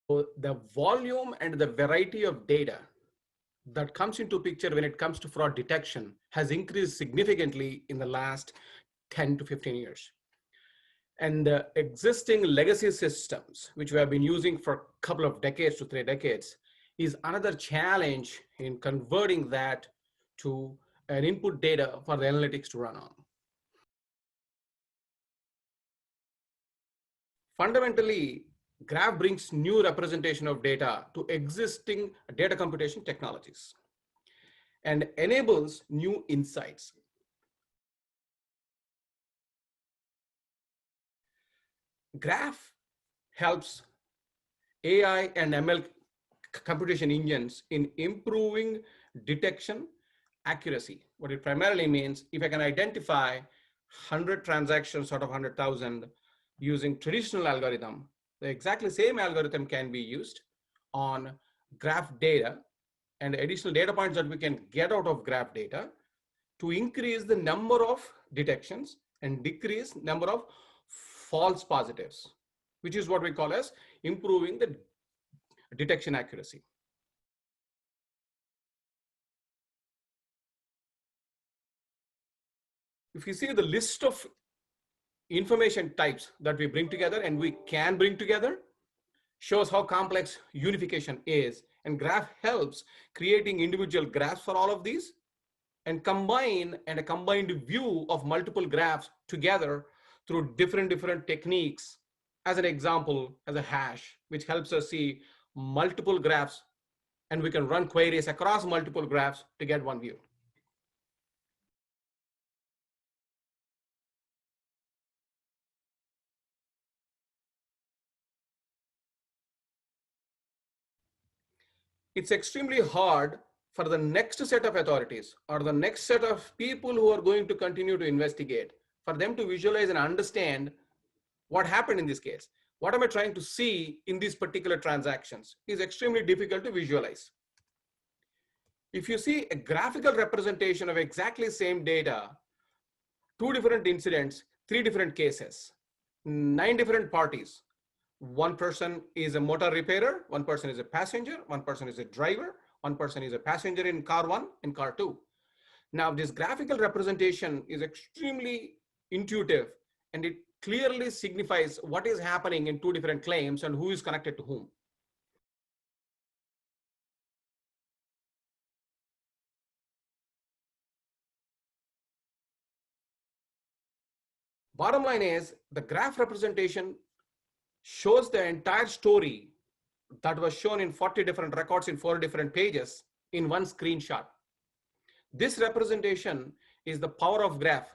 the volume and the variety of data that comes into picture when it comes to fraud detection has increased significantly in the last 10 to 15 years. And the existing legacy systems, which we have been using for a couple of decades to 3 decades, is another challenge in converting that to an input data for the analytics to run on. Fundamentally, Graph brings new representation of data to existing data computation technologies and enables new insights. Graph helps AI and ML computation engines in improving detection accuracy. What it primarily means, if I can identify 100 transactions out of 100,000 using traditional algorithm, the exactly same algorithm can be used on graph data and additional data points that we can get out of graph data to increase the number of detections and decrease number of false positives, which is what we call as improving the detection accuracy. If you see the list of information types that we bring together and we can bring together, shows how complex unification is. And Graph helps creating individual graphs for all of these and combine and a combined view of multiple graphs together through different techniques. As an example, as a hash, which helps us see multiple graphs, and we can run queries across multiple graphs to get one view. It's extremely hard for the next set of authorities or the next set of people who are going to continue to investigate, for them to visualize and understand what happened in this case. What am I trying to see in these particular transactions is extremely difficult to visualize. If you see a graphical representation of exactly same data, 2 different incidents, 3 different cases, 9 different parties. One person is a motor repairer, one person is a passenger, one person is a driver, one person is a passenger in car 1 and car 2. Now this graphical representation is extremely intuitive and it clearly signifies what is happening in 2 different claims and who is connected to whom. Bottom line is the graph representation shows the entire story that was shown in 40 different records in 4 different pages in one screenshot. This representation is the power of Graph